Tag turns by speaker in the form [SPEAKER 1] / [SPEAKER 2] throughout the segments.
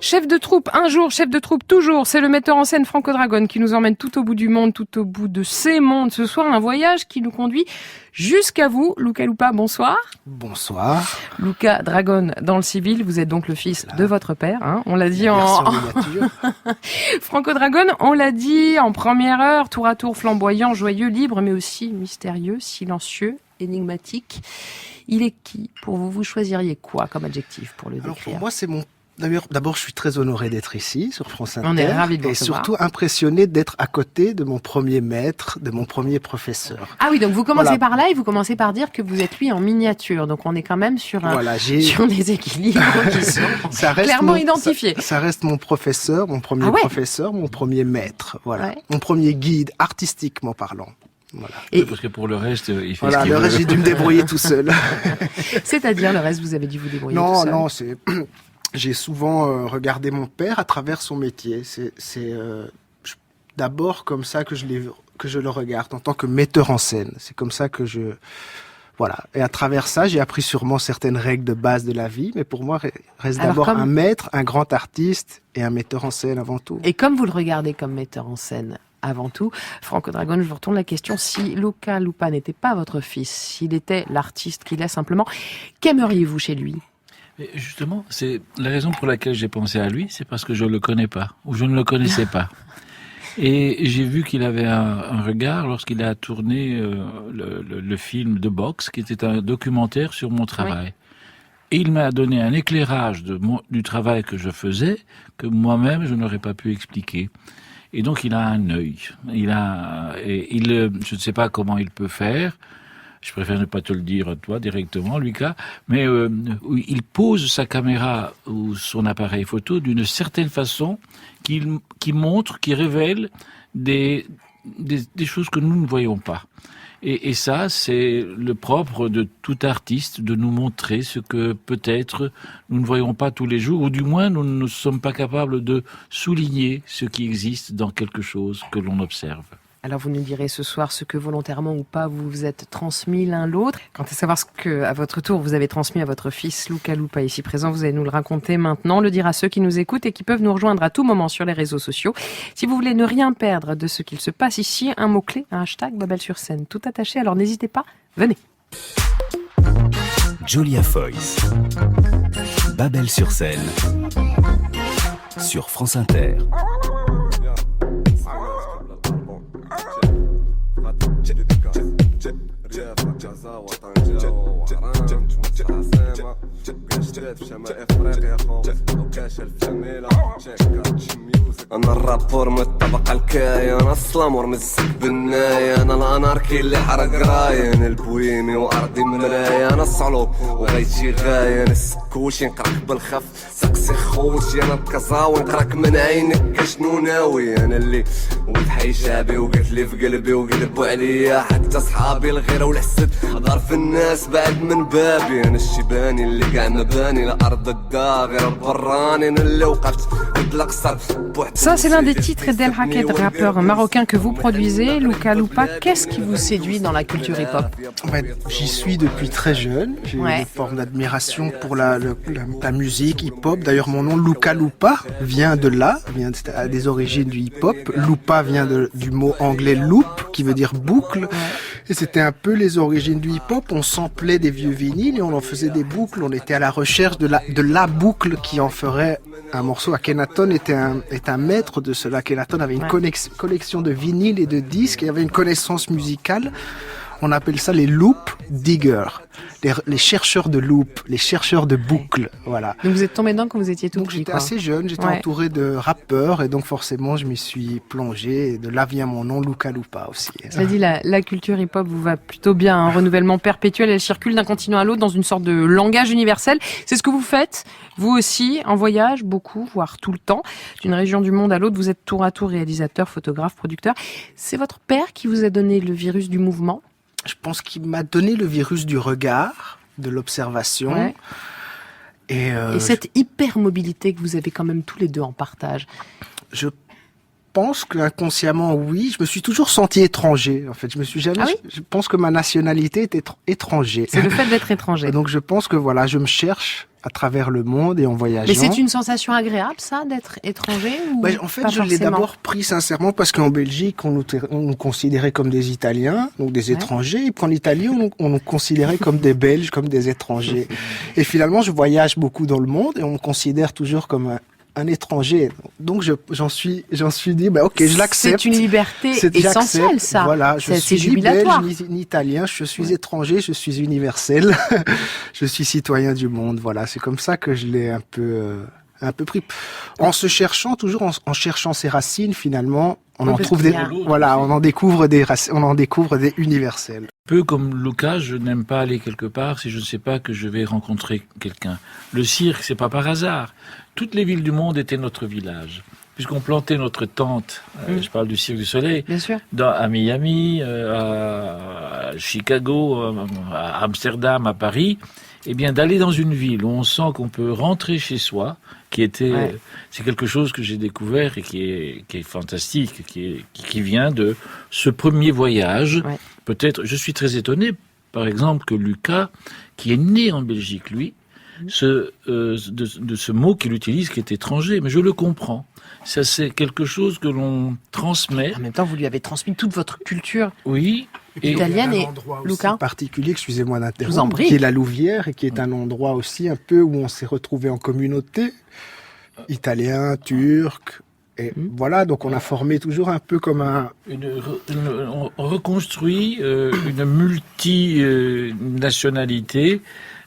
[SPEAKER 1] Chef de troupe, un jour, chef de troupe toujours, c'est le metteur en scène Franco Dragone qui nous emmène tout au bout du monde, tout au bout de ces mondes. Ce soir, un voyage qui nous conduit jusqu'à vous. Luca Lupa, bonsoir.
[SPEAKER 2] Bonsoir.
[SPEAKER 1] Luca Dragone dans le civil, vous êtes donc le fils de votre père, hein. On l'a dit Franco Dragone, on l'a dit en première heure, tour à tour flamboyant, joyeux, libre, mais aussi mystérieux, silencieux, énigmatique. Il est qui pour vous? Vous choisiriez quoi comme adjectif pour le décrire?
[SPEAKER 2] Alors pour moi, c'est mon... D'abord, je suis très honoré d'être ici, sur France Inter.
[SPEAKER 1] On est ravis de vous
[SPEAKER 2] recevoir.
[SPEAKER 1] Et
[SPEAKER 2] surtout impressionné d'être à côté de mon premier maître, de mon premier professeur.
[SPEAKER 1] Ah oui, donc vous commencez par là et vous commencez par dire que vous êtes lui en miniature. Donc on est quand même sur sur des équilibres qui sont clairement identifiés.
[SPEAKER 2] Ça reste mon professeur, mon premier professeur, mon premier maître. Voilà. Ouais. Mon premier guide, artistiquement parlant. Voilà.
[SPEAKER 3] Et parce que pour le reste, il fait ce qu'il
[SPEAKER 2] le
[SPEAKER 3] veut.
[SPEAKER 2] reste, j'ai dû me débrouiller tout seul.
[SPEAKER 1] C'est-à-dire, le reste, vous avez dû vous débrouiller tout seul?
[SPEAKER 2] Non, c'est... J'ai souvent regardé mon père à travers son métier. C'est d'abord comme ça que je le regarde, en tant que metteur en scène. C'est comme ça que je... Voilà. Et à travers ça, j'ai appris sûrement certaines règles de base de la vie, mais pour moi, reste d'abord un maître, un grand artiste et un metteur en scène avant tout.
[SPEAKER 1] Et comme vous le regardez comme metteur en scène avant tout, Franco Dragone, je vous retourne la question. Si Luca Lupa n'était pas votre fils, s'il était l'artiste qu'il est simplement, qu'aimeriez-vous chez lui?
[SPEAKER 3] Et justement, c'est la raison pour laquelle j'ai pensé à lui, c'est parce que je le connais pas, ou je ne le connaissais pas. Et j'ai vu qu'il avait un regard lorsqu'il a tourné le film de boxe, qui était un documentaire sur mon travail. Oui. Et il m'a donné un éclairage du travail que je faisais, que moi-même je n'aurais pas pu expliquer. Et donc il a un œil. Je ne sais pas comment il peut faire. Je préfère ne pas te le dire toi directement, Lucas, mais il pose sa caméra ou son appareil photo d'une certaine façon qui montre, qui révèle des choses que nous ne voyons pas. Et ça, c'est le propre de tout artiste, de nous montrer ce que peut-être nous ne voyons pas tous les jours, ou du moins nous ne sommes pas capables de souligner ce qui existe dans quelque chose que l'on observe.
[SPEAKER 1] Alors vous nous direz ce soir ce que volontairement ou pas vous vous êtes transmis l'un l'autre. Quant à savoir ce que, à votre tour, vous avez transmis à votre fils Luca Lupa ici présent, vous allez nous le raconter maintenant, le dire à ceux qui nous écoutent et qui peuvent nous rejoindre à tout moment sur les réseaux sociaux. Si vous voulez ne rien perdre de ce qu'il se passe ici, un mot-clé, un hashtag Babel sur scène, tout attaché, alors n'hésitez pas, venez.
[SPEAKER 4] Julia Foyce, Babel sur scène, sur France Inter.
[SPEAKER 5] انا الرابور من الطبقة الكاية انا السلامور مزك بالناية انا الاناركي اللي حرق راية انا البويمي وارضي مراية انا الصعلوب وغيتشي غاية انا السكوشي نقراك بالخف سقسي خوشي انا الكزاوي نقراك من عينك شنو ناوي انا اللي ولد حي شعبي وقلت لي في قلبي وقلبوا عليا حتى صحابي الغيرة والحسد ضار في الناس بعد من بابي انا الشيباني اللي قاع مباني لارض الداغرة براني انا اللي وقفت قد القصر.
[SPEAKER 1] Ça, c'est l'un des titres d'El Raquet, rappeur marocain que vous produisez. Luca Lupa, qu'est-ce qui vous séduit dans la culture hip-hop?
[SPEAKER 2] J'y suis depuis très jeune. J'ai une forme d'admiration pour la musique hip-hop. D'ailleurs, mon nom Luca Lupa vient de là, vient des origines du hip-hop. Lupa vient du mot anglais loop, qui veut dire boucle. Et c'était un peu les origines du hip-hop. On samplait des vieux vinyles et on en faisait des boucles. On était à la recherche de la boucle qui en ferait un morceau. Akhenaton est un maître de cela. Akhenaton avait une collection de vinyles et de disques et avait une connaissance musicale. On appelle ça les loop diggers, les chercheurs de loop, les chercheurs de boucles, voilà.
[SPEAKER 1] Donc vous êtes tombé dedans quand vous étiez tout petit,
[SPEAKER 2] j'étais assez jeune, j'étais entouré de rappeurs et donc forcément je m'y suis plongé. Et de là vient mon nom Luca Lupa aussi.
[SPEAKER 1] Cela dit, la culture hip-hop vous va plutôt bien, un renouvellement perpétuel, elle circule d'un continent à l'autre dans une sorte de langage universel. C'est ce que vous faites, vous aussi, en voyage, beaucoup, voire tout le temps, d'une région du monde à l'autre. Vous êtes tour à tour réalisateur, photographe, producteur. C'est votre père qui vous a donné le virus du mouvement?
[SPEAKER 2] Je pense qu'il m'a donné le virus du regard, de l'observation.
[SPEAKER 1] Ouais. Et cette hypermobilité que vous avez quand même tous les deux en partage.
[SPEAKER 2] Je pense que inconsciemment, oui. Je me suis toujours senti étranger. En fait, je me suis jamais. Je pense que ma nationalité était étranger.
[SPEAKER 1] C'est le fait d'être étranger.
[SPEAKER 2] Et donc, je pense que voilà, je me cherche à travers le monde et en voyageant.
[SPEAKER 1] Mais c'est une sensation agréable, ça, d'être étranger ou
[SPEAKER 2] En fait,
[SPEAKER 1] pas
[SPEAKER 2] je l'ai
[SPEAKER 1] forcément
[SPEAKER 2] d'abord pris sincèrement parce qu'en Belgique, on nous considérait comme des Italiens, donc des étrangers, et puis en Italie, on nous considérait comme des Belges, comme des étrangers. Et finalement, je voyage beaucoup dans le monde et on me considère toujours comme un étranger. Donc j'en suis dit, ok, je l'accepte.
[SPEAKER 1] C'est une liberté essentielle, ça.
[SPEAKER 2] Voilà, je
[SPEAKER 1] c'est
[SPEAKER 2] suis ni belge,
[SPEAKER 1] jubilatoire.
[SPEAKER 2] ni italien, je suis étranger, je suis universel, je suis citoyen du monde. Voilà, c'est comme ça que je l'ai un peu pris. En se cherchant, toujours en cherchant ses racines, finalement, on en trouve on en découvre des universels.
[SPEAKER 3] Peu comme Luca, je n'aime pas aller quelque part si je ne sais pas que je vais rencontrer quelqu'un. Le cirque, c'est pas par hasard. Toutes les villes du monde étaient notre village. Puisqu'on plantait notre tente, je parle du Cirque du Soleil,
[SPEAKER 1] Bien sûr.
[SPEAKER 3] à Miami, à Chicago, à Amsterdam, à Paris, eh bien d'aller dans une ville où on sent qu'on peut rentrer chez soi, c'est quelque chose que j'ai découvert et qui est fantastique, qui vient de ce premier voyage.
[SPEAKER 1] Ouais.
[SPEAKER 3] Peut-être, je suis très étonné, par exemple, que Lucas, qui est né en Belgique, lui, de ce mot qu'il utilise qui est étranger, mais je le comprends. Ça, c'est quelque chose que l'on transmet.
[SPEAKER 1] En même temps, vous lui avez transmis toute votre culture.
[SPEAKER 3] Oui.
[SPEAKER 1] Italienne. Et Luca,
[SPEAKER 2] particulier, excusez-moi
[SPEAKER 1] Je vous en
[SPEAKER 2] d'interrompre,
[SPEAKER 1] prie.
[SPEAKER 2] qui est la Louvière et qui est un endroit aussi un peu où on s'est retrouvé en communauté, italien, turc. Et voilà, donc on a formé toujours un peu comme
[SPEAKER 3] on reconstruit une multinationalité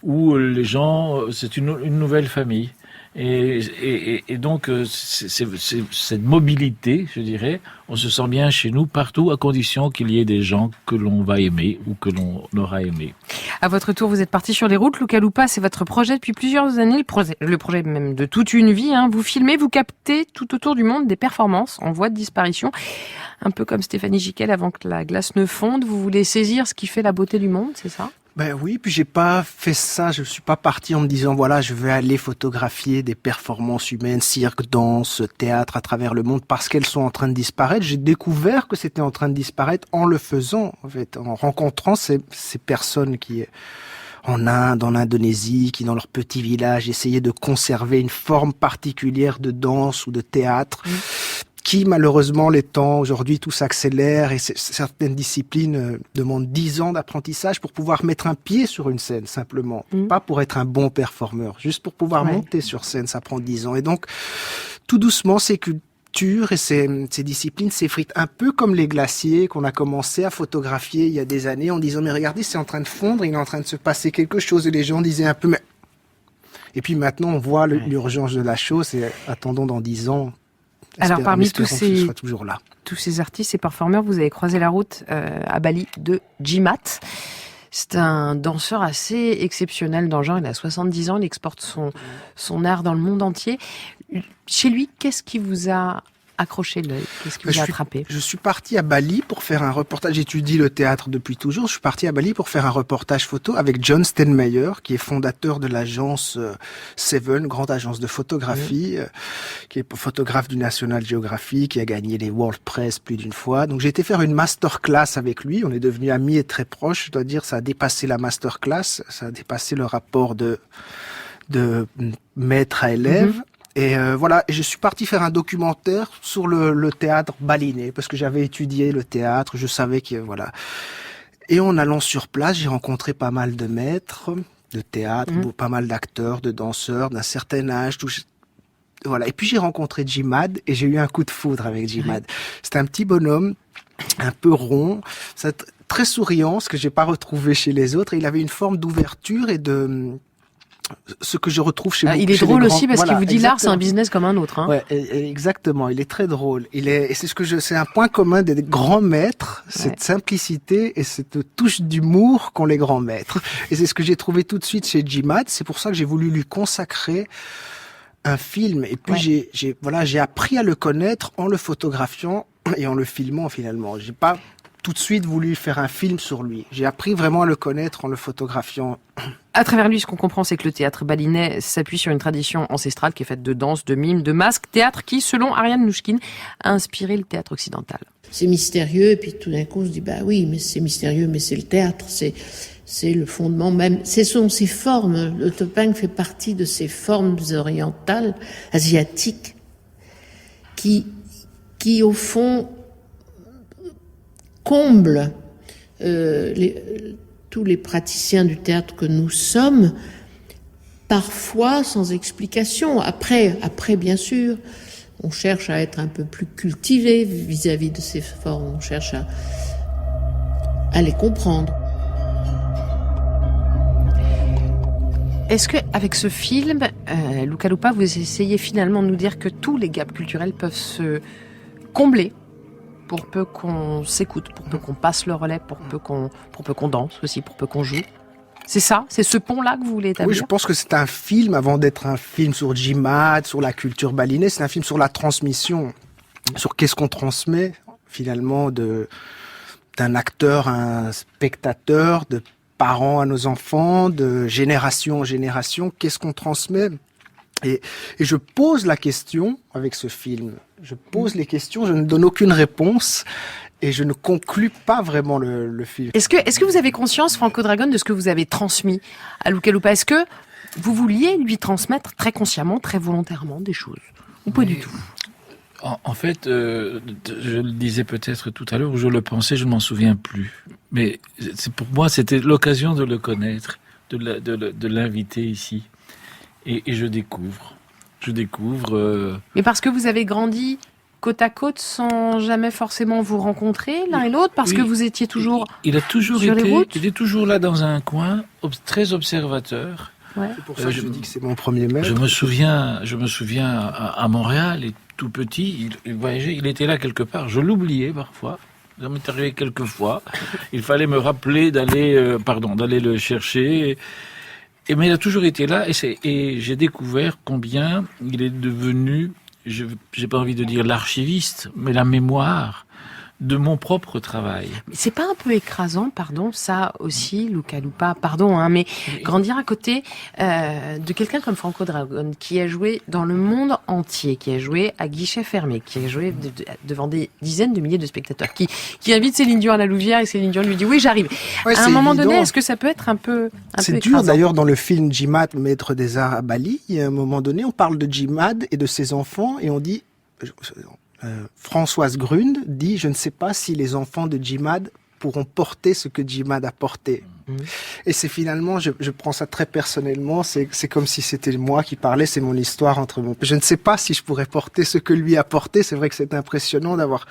[SPEAKER 3] où les gens, c'est une nouvelle famille. Et donc, cette mobilité, je dirais, on se sent bien chez nous partout, à condition qu'il y ait des gens que l'on va aimer ou que l'on aura aimé.
[SPEAKER 1] à votre tour, vous êtes parti sur les routes. Luca Lupa, c'est votre projet depuis plusieurs années, le projet même de toute une vie. Vous filmez, vous captez tout autour du monde des performances en voie de disparition. Un peu comme Stéphanie Giquel avant que la glace ne fonde. Vous voulez saisir ce qui fait la beauté du monde, c'est ça ?
[SPEAKER 2] Ben oui, puis j'ai pas fait ça, je suis pas parti en me disant voilà, je vais aller photographier des performances humaines, cirque, danse, théâtre à travers le monde parce qu'elles sont en train de disparaître. J'ai découvert que c'était en train de disparaître en le faisant, en fait, en rencontrant ces personnes qui en Inde, en Indonésie, qui dans leur petit village essayaient de conserver une forme particulière de danse ou de théâtre. Qui, malheureusement, les temps, aujourd'hui, tout s'accélère et certaines disciplines demandent 10 ans d'apprentissage pour pouvoir mettre un pied sur une scène, simplement. Pas pour être un bon performeur, juste pour pouvoir monter sur scène, ça prend 10 ans. Et donc, tout doucement, ces cultures et ces disciplines s'effritent un peu comme les glaciers qu'on a commencé à photographier il y a des années en disant, mais regardez, c'est en train de fondre, il est en train de se passer quelque chose. Et les gens disaient un peu, mais... Et puis maintenant, on voit l'urgence de la chose et attendons dans 10 ans.
[SPEAKER 1] Alors, parmi tous ces artistes et performeurs, vous avez croisé la route à Bali de Djimat. C'est un danseur assez exceptionnel dans le genre. Il a 70 ans, il exporte son art dans le monde entier. Chez lui, qu'est-ce qui vous a accroché l'œil? Qu'est-ce qui vous a attrapé?
[SPEAKER 2] Je suis parti à Bali pour faire un reportage. J'étudie le théâtre depuis toujours. Je suis parti à Bali pour faire un reportage photo avec John Steinmeier, qui est fondateur de l'agence Seven, grande agence de photographie, qui est photographe du National Geographic, qui a gagné les World Press plus d'une fois. Donc j'ai été faire une masterclass avec lui. On est devenus amis et très proches. Je dois dire, ça a dépassé la masterclass. Ça a dépassé le rapport de maître à élève. Et voilà, et je suis parti faire un documentaire sur le théâtre balinais, parce que j'avais étudié le théâtre, je savais que voilà. Et en allant sur place, j'ai rencontré pas mal de maîtres de théâtre, pas mal d'acteurs, de danseurs d'un certain âge, voilà. Et puis j'ai rencontré Djimad et j'ai eu un coup de foudre avec Djimad. C'était un petit bonhomme, un peu rond, très souriant, ce que j'ai pas retrouvé chez les autres. Et il avait une forme d'ouverture et de ce que je retrouve chez
[SPEAKER 1] il est drôle aussi parce qu'il vous dit l'art c'est un business comme un autre.
[SPEAKER 2] Ouais, exactement. Il est très drôle. Et c'est un point commun des grands maîtres, cette simplicité et cette touche d'humour qu'ont les grands maîtres. Et c'est ce que j'ai trouvé tout de suite chez Djimad. C'est pour ça que j'ai voulu lui consacrer un film. Et puis j'ai appris à le connaître en le photographiant et en le filmant finalement. J'ai pas tout de suite voulu faire un film sur lui. J'ai appris vraiment à le connaître en le photographiant.
[SPEAKER 1] À travers lui, ce qu'on comprend, c'est que le théâtre balinais s'appuie sur une tradition ancestrale qui est faite de danse, de mime, de masques, théâtre qui, selon Ariane Nouchkine, a inspiré le théâtre occidental.
[SPEAKER 6] C'est mystérieux, et puis tout d'un coup, on se dit, bah oui, mais c'est mystérieux, mais c'est le théâtre, C'est le fondement même. Ce sont ces formes. Le topeng fait partie de ces formes orientales, asiatiques, qui au fond, comblent tous les praticiens du théâtre que nous sommes, parfois sans explication. Après, bien sûr, on cherche à être un peu plus cultivé vis-à-vis de ces formes. On cherche à les comprendre.
[SPEAKER 1] Est-ce que, avec ce film, Luca Lupa, vous essayez finalement de nous dire que tous les gaps culturels peuvent se combler pour peu qu'on s'écoute, pour peu qu'on passe le relais, pour peu qu'on danse aussi, pour peu qu'on joue? C'est ça? C'est ce pont-là que vous voulez établir?
[SPEAKER 2] Oui, je pense que c'est un film, avant d'être un film sur Djimad, sur la culture balinée, c'est un film sur la transmission, sur qu'est-ce qu'on transmet, finalement, d'un acteur à un spectateur, de parents à nos enfants, de génération en génération, qu'est-ce qu'on transmet? Et je pose la question avec ce film. Je pose les questions, je ne donne aucune réponse et je ne conclus pas vraiment le film.
[SPEAKER 1] Est-ce que vous avez conscience, Franco Dragon, de ce que vous avez transmis à Luca Lupa? Est-ce que vous vouliez lui transmettre très consciemment, très volontairement des choses? Ou pas du tout?
[SPEAKER 3] En fait, je le disais peut-être tout à l'heure, ou je le pensais, je ne m'en souviens plus. Mais pour moi, c'était l'occasion de le connaître, de l'inviter ici. Et je découvre.
[SPEAKER 1] Mais parce que vous avez grandi côte à côte sans jamais forcément vous rencontrer l'un et l'autre, parce que vous étiez toujours
[SPEAKER 3] il a toujours
[SPEAKER 1] sur les routes.
[SPEAKER 3] Il est toujours là dans un coin, très observateur.
[SPEAKER 1] Ouais.
[SPEAKER 2] C'est pour ça que je dis que c'est mon premier maître.
[SPEAKER 3] Je me souviens à Montréal, et tout petit, il voyageait, il était là quelque part. Je l'oubliais parfois. Ça m'est arrivé quelques fois. Il fallait me rappeler d'aller le chercher. Mais il a toujours été là, et j'ai découvert combien il est devenu, j'ai pas envie de dire l'archiviste, mais la mémoire de mon propre travail.
[SPEAKER 1] Mais c'est pas un peu écrasant, pardon, ça aussi, Luca Lupa, pardon, mais grandir à côté de quelqu'un comme Franco Dragon, qui a joué dans le monde entier, qui a joué à guichet fermé, qui a joué devant des dizaines de milliers de spectateurs, qui invite Céline Dion à la Louvière, et Céline Dion lui dit oui, j'arrive.
[SPEAKER 2] Ouais,
[SPEAKER 1] à un moment
[SPEAKER 2] évident.
[SPEAKER 1] donné, est-ce que ça peut être un peu
[SPEAKER 2] C'est
[SPEAKER 1] écrasant?
[SPEAKER 2] dur d'ailleurs dans le film Djimad, maître des arts à Bali. Il y a un moment donné, on parle de Djimad et de ses enfants et on dit Françoise Grund dit, je ne sais pas si les enfants de Djimad pourront porter ce que Djimad a porté. Et c'est finalement, je prends ça très personnellement, c'est comme si c'était moi qui parlais, c'est mon histoire entre mon... Je ne sais pas si je pourrais porter ce que lui a porté, c'est vrai que c'est impressionnant d'avoir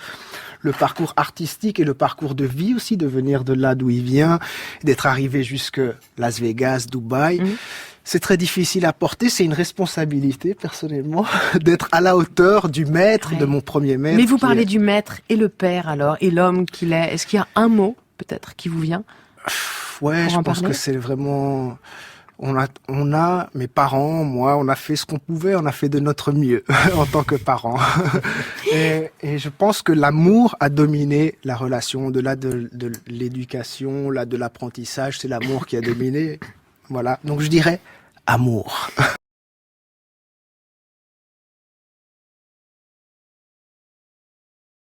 [SPEAKER 2] le parcours artistique et le parcours de vie aussi, de venir de là d'où il vient, d'être arrivé jusque Las Vegas, Dubaï. C'est très difficile à porter, c'est une responsabilité personnellement d'être à la hauteur du maître, de mon premier maître.
[SPEAKER 1] Mais vous parlez du maître et le père alors, et l'homme qu'il est. Est-ce qu'il y a un mot peut-être qui vous vient?
[SPEAKER 2] Ouais, je pense que c'est vraiment... On a, mes parents, moi, on a fait ce qu'on pouvait, on a fait de notre mieux en tant que parents. et je pense que l'amour a dominé la relation, au-delà de l'éducation, là, de l'apprentissage, c'est l'amour qui a dominé. Voilà, donc je dirais amour.